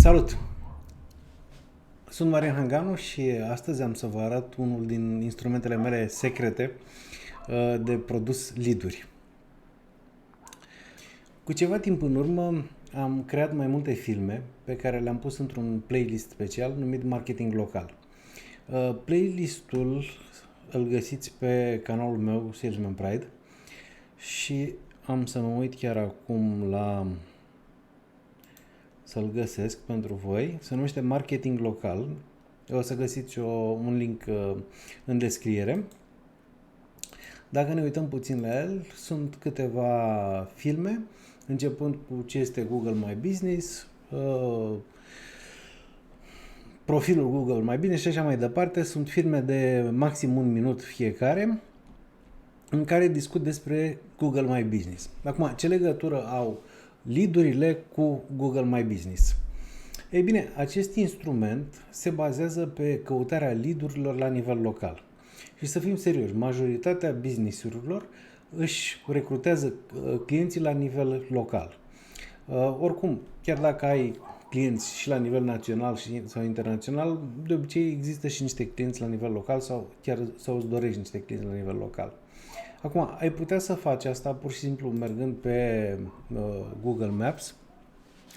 Salut! Sunt Marian Hanganu și astăzi am să vă arăt unul din instrumentele mele secrete de produs lead-uri. Cu ceva timp în urmă am creat mai multe filme pe care le-am pus într-un playlist special numit Marketing Local. Playlistul îl găsiți pe canalul meu Salesman Pride și am să mă uit chiar acum să-l găsesc pentru voi. Se numește Marketing Local. O să găsiți un link în descriere. Dacă ne uităm puțin la el, sunt câteva filme, începând cu ce este Google My Business, profilul Google My Business și așa mai departe. Sunt filme de maxim 1 minut fiecare, în care discut despre Google My Business. Acum, ce legătură au lead-urile cu Google My Business? Ei bine, acest instrument se bazează pe căutarea lead-urilor la nivel local. Și să fim serioși, majoritatea business-urilor își recrutează clienții la nivel local. Oricum, chiar dacă ai clienți și la nivel național sau internațional, de obicei există și niște clienți la nivel local sau îți dorești niște clienți la nivel local. Acum, ai putea să faci asta pur și simplu mergând pe Google Maps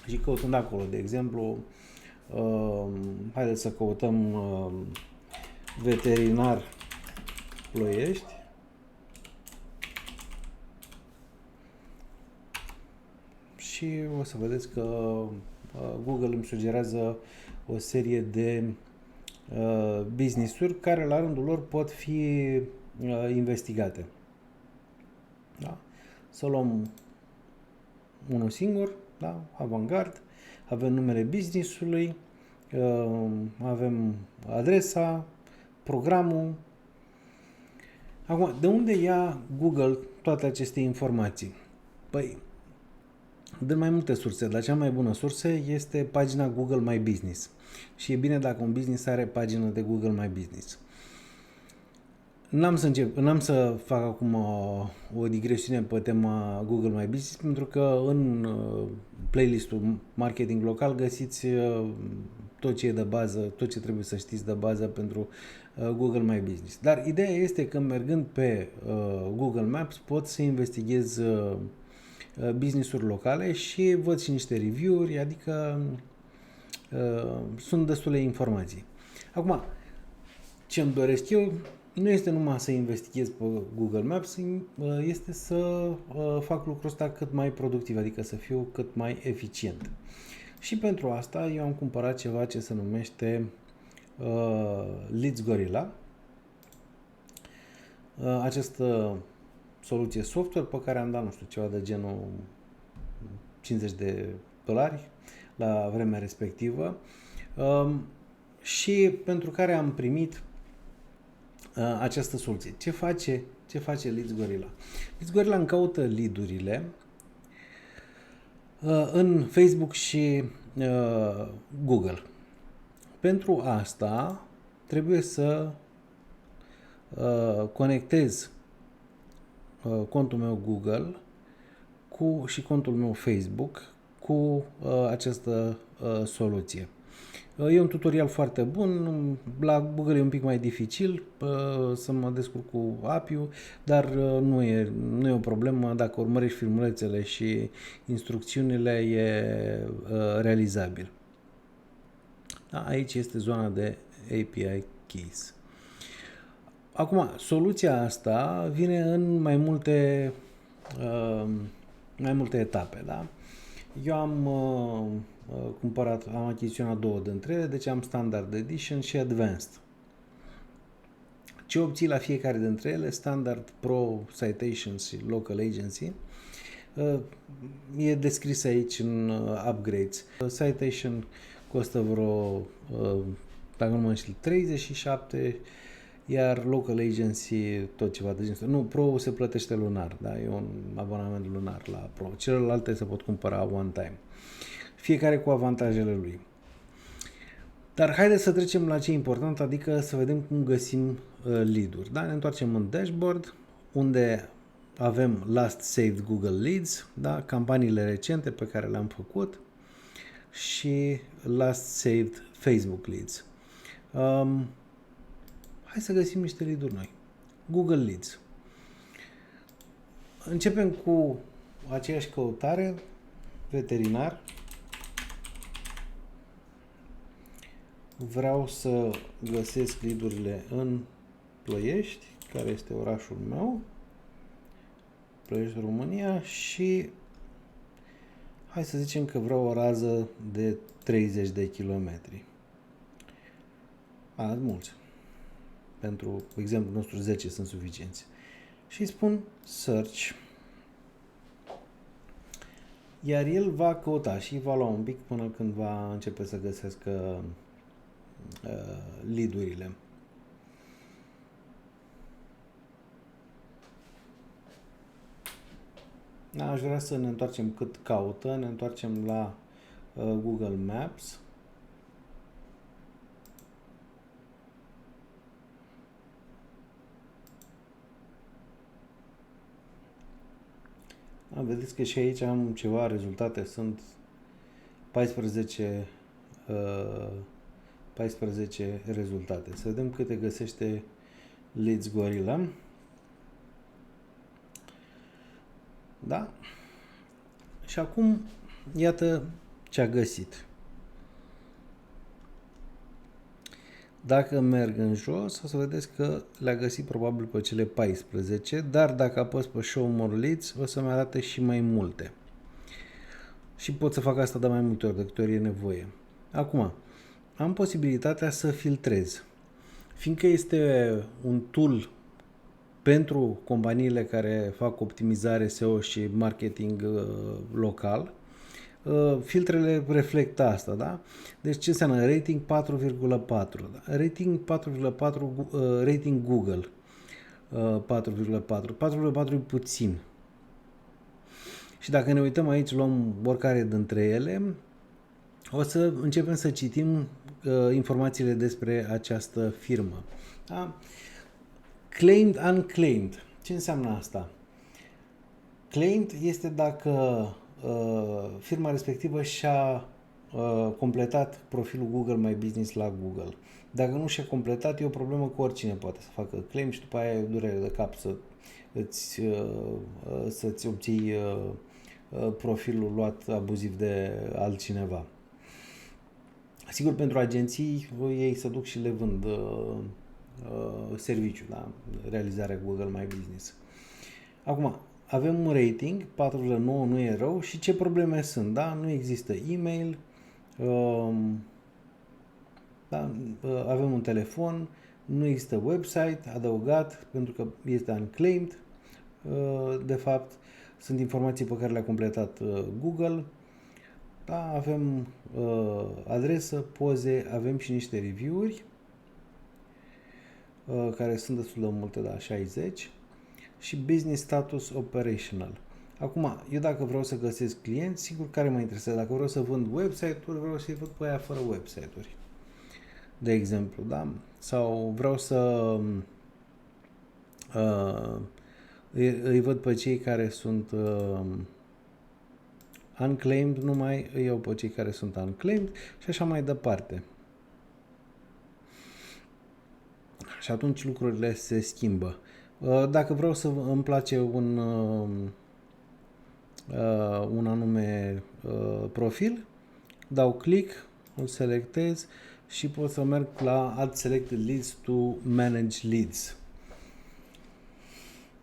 și căutând acolo. De exemplu, haideți să căutăm veterinar Ploiești și o să vedeți că Google îmi sugerează o serie de business-uri care la rândul lor pot fi investigate. Da? Să luăm unul singur, da? Avantgard, avem numele business-ului, avem adresa, programul. Acum, de unde ia Google toate aceste informații? Păi, de mai multe surse, dar cea mai bună sursă este pagina Google My Business. Și e bine dacă un business are pagină de Google My Business. N-am să fac acum o digresiune pe tema Google My Business, pentru că în playlistul Marketing Local găsiți tot ce e de bază, tot ce trebuie să știți de bază pentru Google My Business. Dar ideea este că mergând pe Google Maps pot să investighez business-uri locale și văd și niște review-uri, adică sunt destule informații. Acum, ce îmi doresc eu nu este numai să investighez pe Google Maps, este să fac lucrul ăsta cât mai productiv, adică să fiu cât mai eficient. Și pentru asta eu am cumpărat ceva ce se numește Leads Gorilla. Această soluție software pe care am dat, nu știu, ceva de genul $50 la vremea respectivă și pentru care am primit această soluție. Ce face Leads Gorilla? Leads Gorilla îmi caută lead-urile în Facebook și Google. Pentru asta trebuie să conectez contul meu Google și contul meu Facebook cu această soluție. E un tutorial foarte bun, la Google e un pic mai dificil să mă descurc cu API-ul, dar nu e o problemă, dacă urmărești filmulețele și instrucțiunile e realizabil. Da, aici este zona de API Keys. Acum, soluția asta vine în mai multe etape, da? Eu am am achiziționat 2 dintre ele, deci am Standard Edition și Advanced. Ce obții la fiecare dintre ele? Standard, Pro, Citation și Local Agency. E descris aici în upgrades. Citation costă vreo, dacă nu mă înșel, 37, iar Local Agency tot ceva de genul. Nu, Pro se plătește lunar, da? E un abonament lunar la Pro. Celelalte se pot cumpăra one time. Fiecare cu avantajele lui. Dar haideți să trecem la ce e important, adică să vedem cum găsim lead-uri. Da? Ne întoarcem în dashboard, unde avem Last Saved Google Leads, da? Campaniile recente pe care le-am făcut și last saved Facebook leads. Hai să găsim niște lead-uri noi. Google Leads. Începem cu aceeași căutare, veterinar. Vreau să găsesc lead-urile în Ploiești, care este orașul meu, Ploiești, România, și hai să zicem că vreau o rază de 30 de kilometri. Mulți. Pentru exemplul nostru 10 sunt suficienți. Și spun search. Iar el va căuta și va lua un pic până când va începe să găsească lead-urile. Aș vrea să ne întoarcem cât caută, ne întoarcem la Google Maps. Vedeți că și aici am ceva rezultate, sunt 14 rezultate. Să vedem câte găsește Leads Gorilla. Da? Și acum, iată ce a găsit. Dacă merg în jos, o să vedeți că le-a găsit probabil pe cele 14, dar dacă apăs pe Show More Leads, o să-mi arate și mai multe. Și pot să fac asta de mai multe ori, de câte ori e nevoie. Acum, am posibilitatea să filtrez. Fiindcă este un tool pentru companiile care fac optimizare SEO și marketing local, filtrele reflectă asta, da? Deci ce înseamnă rating 4,4, da? Rating 4,4, rating Google 4,4. 4,4 e puțin. Și dacă ne uităm aici, luăm oricare dintre ele, o să începem să citim informațiile despre această firmă. Da? Claimed, unclaimed. Ce înseamnă asta? Claimed este dacă firma respectivă și-a completat profilul Google My Business la Google. Dacă nu și-a completat, e o problemă cu oricine poate să facă claim și după aia e o durere de cap să-ți obții profilul luat abuziv de altcineva. Sigur, pentru agenții, ei se duc și le vând serviciu, da? Realizarea Google My Business. Acum, avem un rating, 4,9 nu e rău, și ce probleme sunt, da? Nu există e-mail, da? Avem un telefon, nu există website adăugat pentru că este unclaimed, de fapt sunt informații pe care le-a completat Google, da? Avem adresă, poze, avem și niște review-uri care sunt destul de multe, da, 60, și business status operational. Acum, eu dacă vreau să găsesc clienți, sigur care mă interesează. Dacă vreau să vând website-uri, vreau să-i văd pe aia fără website-uri. De exemplu, da? Sau vreau să îi văd pe cei care sunt unclaimed, numai îi iau pe cei care sunt unclaimed și așa mai departe. Și atunci lucrurile se schimbă. Dacă vreau să îmi place un anume profil, dau click, îl selectez și pot să merg la Add Selected Leads to Manage Leads.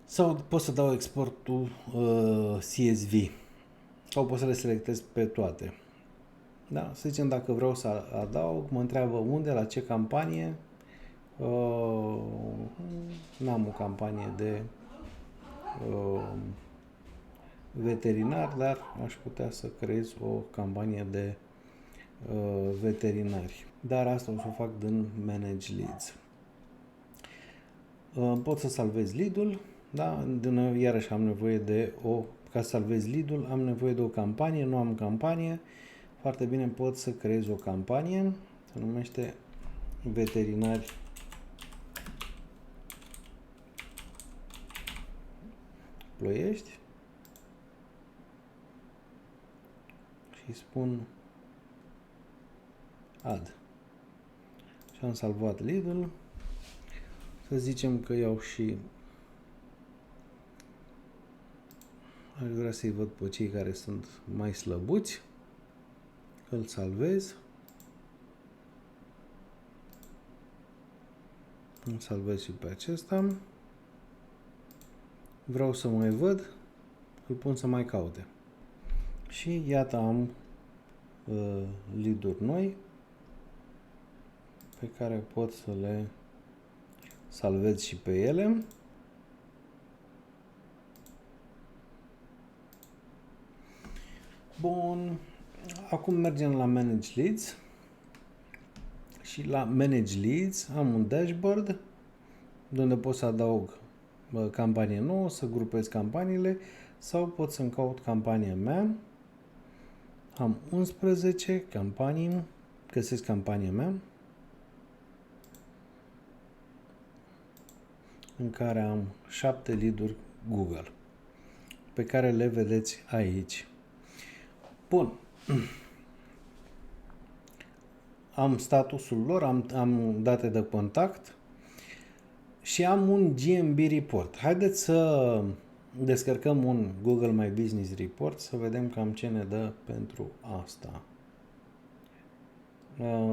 Sau pot să dau exportul CSV. Sau pot să le selectez pe toate. Da? Să zicem, dacă vreau să adaug, mă întreabă unde, la ce campanie. N-am o campanie de veterinar, dar aș putea să creez o campanie de veterinari. Dar asta o să o fac din Manage Leads. Pot să salvez lead-ul, da? Iarăși am nevoie de ca să salvez lead-ul, am nevoie de o campanie, nu am campanie. Foarte bine, pot să creez o campanie, se numește veterinari Ploiești și spun Add. Și am salvat lead-ul. Să zicem că iau și aș vrea să-i văd pe cei care sunt mai slăbuți. Îl salvez. Îl salvez și pe acesta. Vreau să mai văd. Îl pun să mai caute. Și iată am lead-uri noi pe care pot să le salvez și pe ele. Bun. Acum mergem la Manage Leads. Și la Manage Leads am un dashboard unde pot să adaug campanie nouă, să grupez campaniile sau pot să-mi caut campania mea. Am 11 campanii, găsesc campania mea în care am 7 lead-uri Google pe care le vedeți aici. Bun. Am statusul lor, am date de contact și am un GMB report. Haideți să descărcăm un Google My Business Report să vedem cam ce ne dă pentru asta.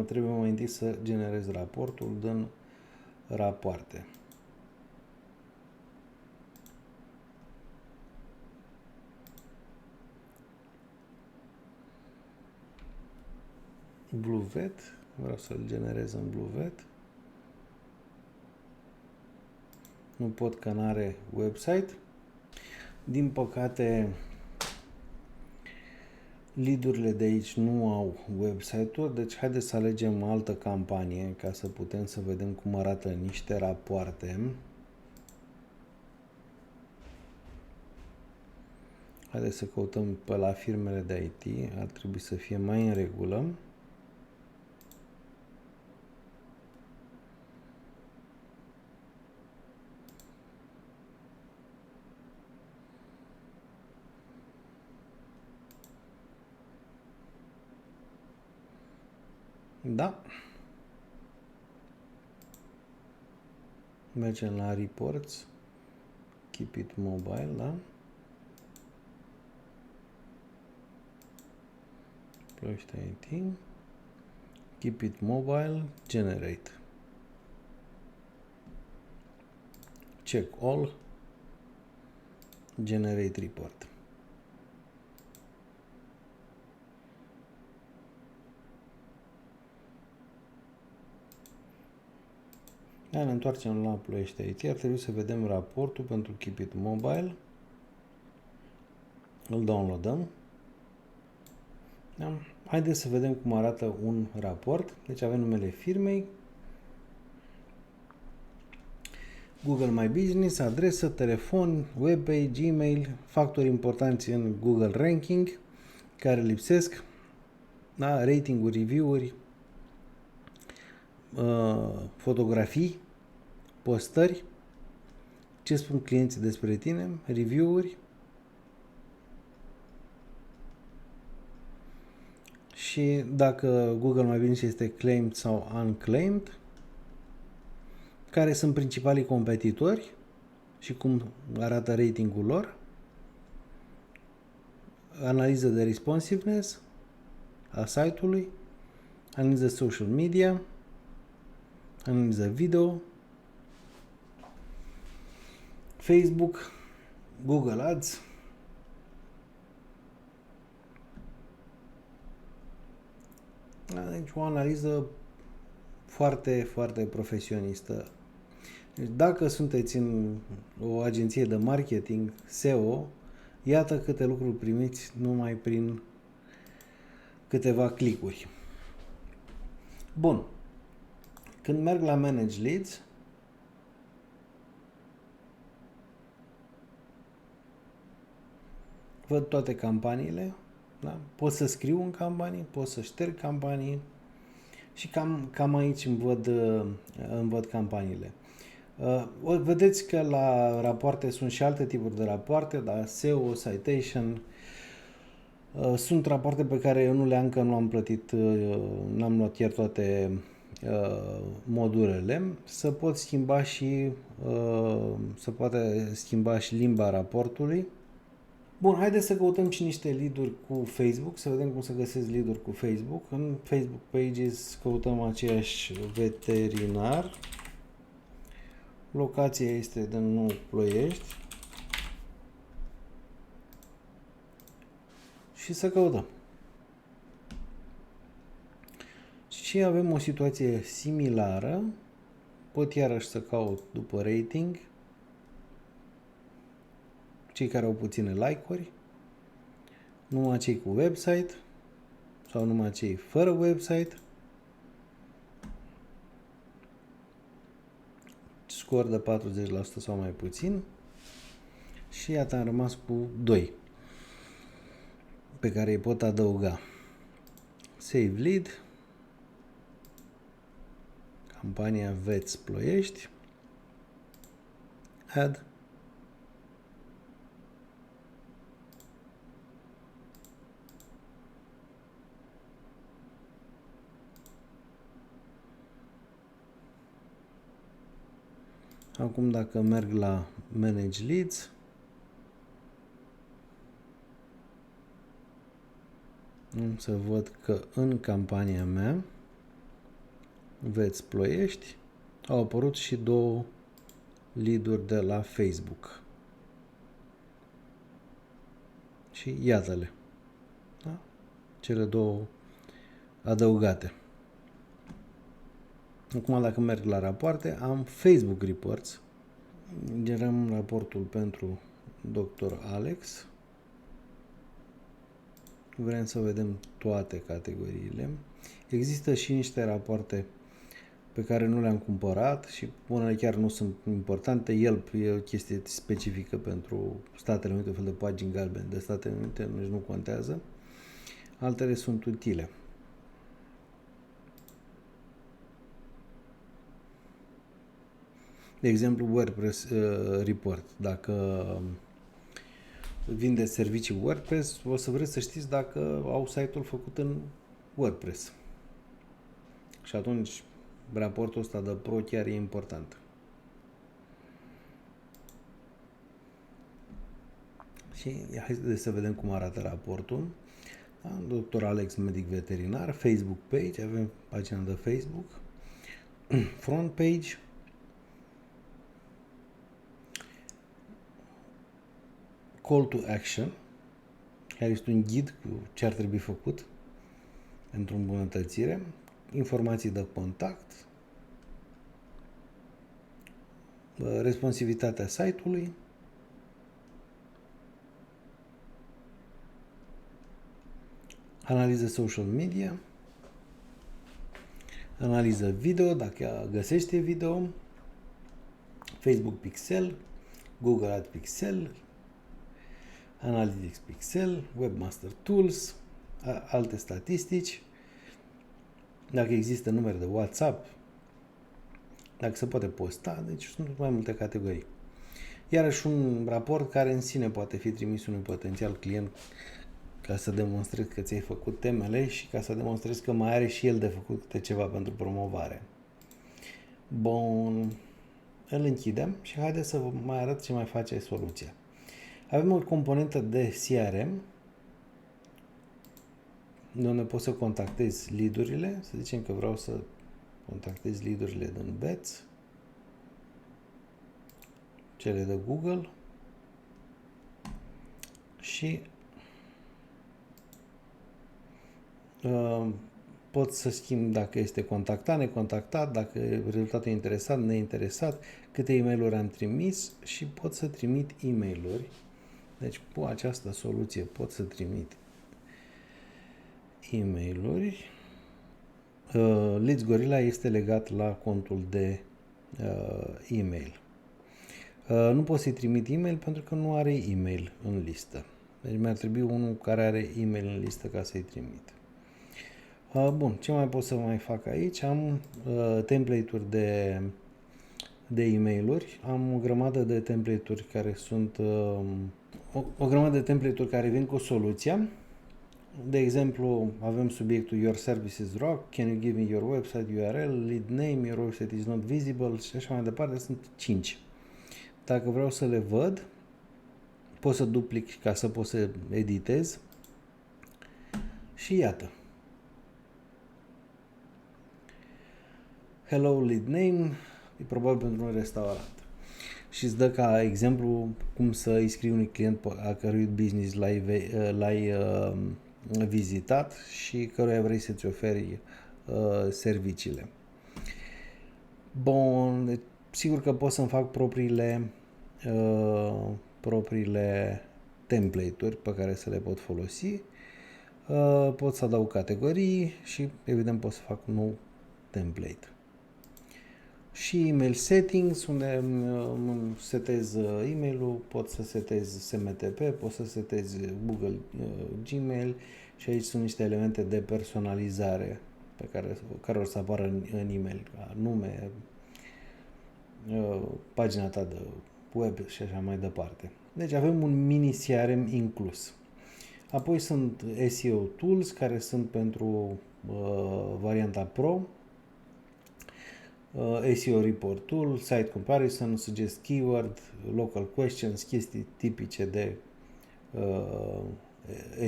Trebuie mai întâi să generez raportul din rapoarte. Bluevet, vreau să-l generez în Bluevet. Nu pot că n-are website. Din păcate, lead-urile de aici nu au website-uri, deci haideți să alegem o altă campanie ca să putem să vedem cum arată niște rapoarte. Haideți să căutăm pe la firmele de IT, ar trebui să fie mai în regulă. Da. Mergem la Reports. Keep it mobile, da? Ploiești IT. Keep it mobile. Generate. Check all. Generate report. Da, ne întoarcem la Ploiești IT. Ar trebui să vedem raportul pentru Keep it mobile. Îl downloadăm. Da. Haideți să vedem cum arată un raport. Deci avem numele firmei, Google My Business, adresă, telefon, webpage, Gmail, factori importanți în Google Ranking, care lipsesc, da? Rating-uri, review-uri, fotografii, postări, ce spun clienții despre tine, review-uri și dacă Google My Business este claimed sau unclaimed, care sunt principalii competitori și cum arată ratingul lor, analiză de responsiveness a site-ului, analiză social media, analiză video, Facebook, Google Ads, deci o analiză foarte, foarte profesionistă. Deci dacă sunteți în o agenție de marketing, SEO, iată câte lucruri primiți numai prin câteva clicuri. Bun. Când merg la Manage Leads, văd toate campaniile, da? Pot să scriu în campanii, pot să șterg campanii și cam aici îmi văd campaniile. Vedeți că la rapoarte sunt și alte tipuri de rapoarte, da? SEO, Citation, Sunt rapoarte pe care eu încă nu am plătit, n-am luat chiar toate modulele, să poate schimba și limba raportului. Bun, haideți să căutăm și niște lead-uri cu Facebook, să vedem cum să găsesc lead-uri cu Facebook. În Facebook Pages căutăm aceeași veterinar. Locația este de nou Ploiești. Și să căutăm. Și avem o situație similară. Pot iarăși să caut după rating. Cei care au puține like-uri. Numai cei cu website. Sau numai cei fără website. Scor de 40% sau mai puțin. Și iată am rămas cu 2 pe care îi pot adăuga. Save lead. Campania Veți Ploiești. Add. Acum dacă merg la Manage Leads, să văd că în campania mea Veți Ploiești au apărut și 2 lead-uri de la Facebook. Și iată-le. Da? Cele 2 adăugate. Acum dacă merg la rapoarte, am Facebook Reports. Generăm raportul pentru Dr. Alex. Vrem să vedem toate categoriile. Există și niște rapoarte pe care nu le-am cumpărat și unele chiar nu sunt importante. Yelp e o chestie specifică pentru Statele Unite, un fel de pagini galbene de Statele Unite, nici nu contează. Altele sunt utile. De exemplu, WordPress Report. Dacă vindeți servicii WordPress, o să vreți să știți dacă au site-ul făcut în WordPress. Și atunci raportul ăsta de pro chiar e important. Și hai să vedem cum arată raportul. Da? Dr. Alex, medic veterinar, Facebook page, avem pagina de Facebook, front page, call to action, care este un ghid cu ce ar trebui făcut pentru îmbunătățire, informații de contact, responsivitatea site-ului, analiză social media, analiză video, dacă găsește video, Facebook Pixel, Google Ad Pixel, Analytics Pixel, Webmaster Tools, alte statistici, dacă există numere de WhatsApp, dacă se poate posta, deci sunt mai multe categorii. Iarăși un raport care în sine poate fi trimis unui potențial client ca să demonstrezi că ți-ai făcut temele și ca să demonstrezi că mai are și el de făcut câte ceva pentru promovare. Bun, îl închidem și haideți să vă mai arăt ce mai face soluția. Avem o componentă de CRM unde poți să contactezi lead-urile, să zicem că vreau să contactez lead-urile din Veți, cele de Google și pot să schimb dacă este contactat, necontactat, dacă rezultatul e interesat, neinteresat, câte e-mail-uri am trimis și pot să trimit e-mail-uri. Deci cu această soluție pot să trimit e-mail-uri. Leads Gorilla este legat la contul de e-mail. Nu pot să-i trimit e-mail pentru că nu are e-mail în listă. Deci mi-ar trebui unul care are e-mail în listă ca să-i trimit. Bun, ce mai pot să mai fac aici? Am template-uri de e-mail-uri. Am o grămadă de template-uri care sunt o grămadă de template-uri care vin cu soluția De exemplu, avem subiectul Your services rock, can you give me your website URL, lead name, your website is not visible și așa mai departe, sunt 5. Dacă vreau să le văd, pot să duplic ca să pot să editez și iată. Hello lead name, e probabil pentru un restaurant. Și îți dă ca exemplu cum să îi scrii unui client a cărui business l-ai vizitat și căruia vrei să-ți oferi serviciile. Bun, deci, sigur că pot să-mi fac propriile template-uri pe care să le pot folosi. Pot să adaug categorii și evident pot să fac un nou template. Și email settings, unde setez e-mailul, pot să setez SMTP, pot să setez Google Gmail și aici sunt niște elemente de personalizare pe care o să apară în e-mail, ca nume, pagina ta de web și așa mai departe. Deci avem un mini CRM inclus. Apoi sunt SEO tools care sunt pentru varianta Pro, SEO report tool, site comparison, suggest keyword, local questions, chestii tipice de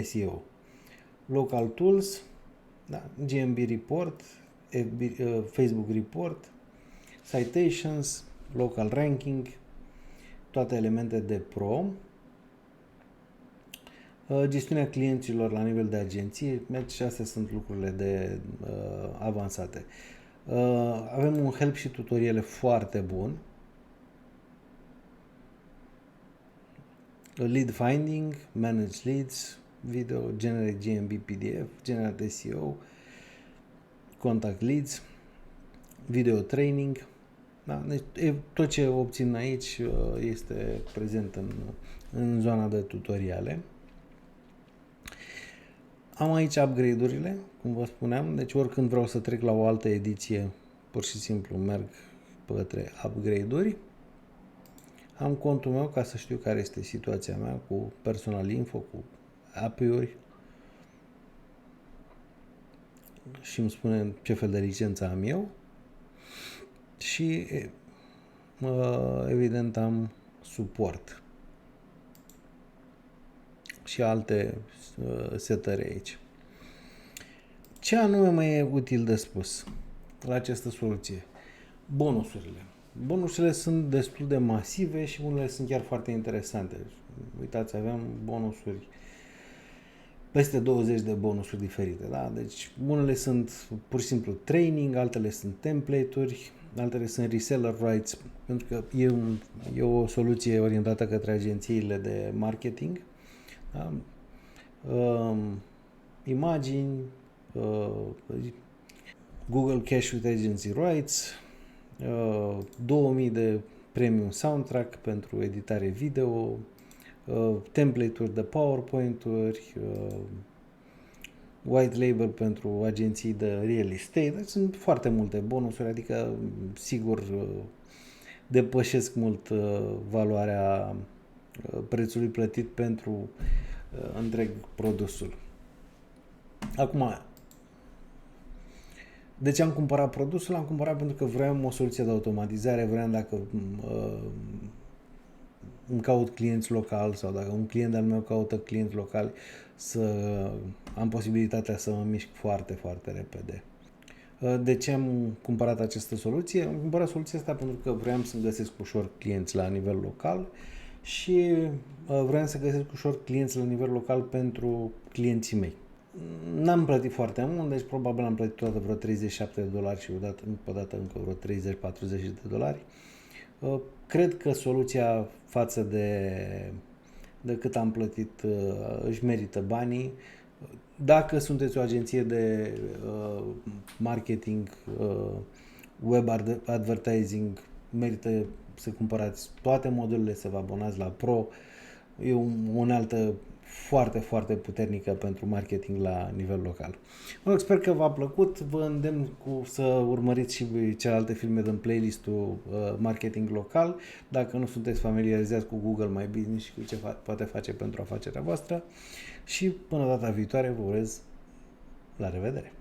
SEO. Local tools, da, GMB report, Facebook report, citations, local ranking, toate elemente de pro. Gestiunea clienților la nivel de agenție, și astea sunt lucrurile de avansate. Avem un help și tutoriale foarte bun. Lead finding, manage leads, video, generate GMB PDF, generate SEO, contact leads, video training. Da? Deci, tot ce obțin aici este prezent în zona de tutoriale. Am aici upgrade-urile, cum vă spuneam, deci oricând vreau să trec la o altă ediție, pur și simplu merg către upgrade-uri. Am contul meu ca să știu care este situația mea cu personal info, cu API-uri și îmi spune ce fel de licență am eu și evident am suport și alte setări aici. Ce anume mai e util de spus la această soluție? Bonusurile. Bonusurile sunt destul de masive și unele sunt chiar foarte interesante. Uitați, aveam bonusuri, peste 20 de bonusuri diferite. Da? Deci unele sunt pur și simplu training, altele sunt template-uri, altele sunt reseller rights, pentru că e o soluție orientată către agențiile de marketing. Da? Imagini, Google Cache with Agency Rights, 2000 de premium soundtrack pentru editare video, template-uri de PowerPoint-uri, white label pentru agenții de real estate. Deci sunt foarte multe bonusuri, adică sigur depășesc mult valoarea prețului plătit pentru întreg produsul. Acum, de ce am cumpărat produsul? Am cumpărat pentru că vreau o soluție de automatizare, vreau dacă îmi caut clienți locali sau dacă un client al meu caută clienți locali, să am posibilitatea să mă mișc foarte, foarte repede. De ce am cumpărat această soluție? Am cumpărat soluția asta pentru că vreau să găsesc ușor clienți la nivel local și vreau să găsesc ușor clienți la nivel local pentru clienții mei. N-am plătit foarte mult, deci probabil am plătit toată vreo $37 și odată încă vreo 30-40 de dolari. Cred că soluția față de cât am plătit își merită banii. Dacă sunteți o agenție de marketing, web advertising, merită să cumpărați toate modulele, să vă abonați la Pro. E o unealtă foarte, foarte puternică pentru marketing la nivel local. Sper că v-a plăcut, vă îndemn să urmăriți și celelalte filme din playlistul marketing local, dacă nu sunteți familiarizați cu Google My Business și cu ce poate face pentru afacerea voastră, și până data viitoare vă urez la revedere!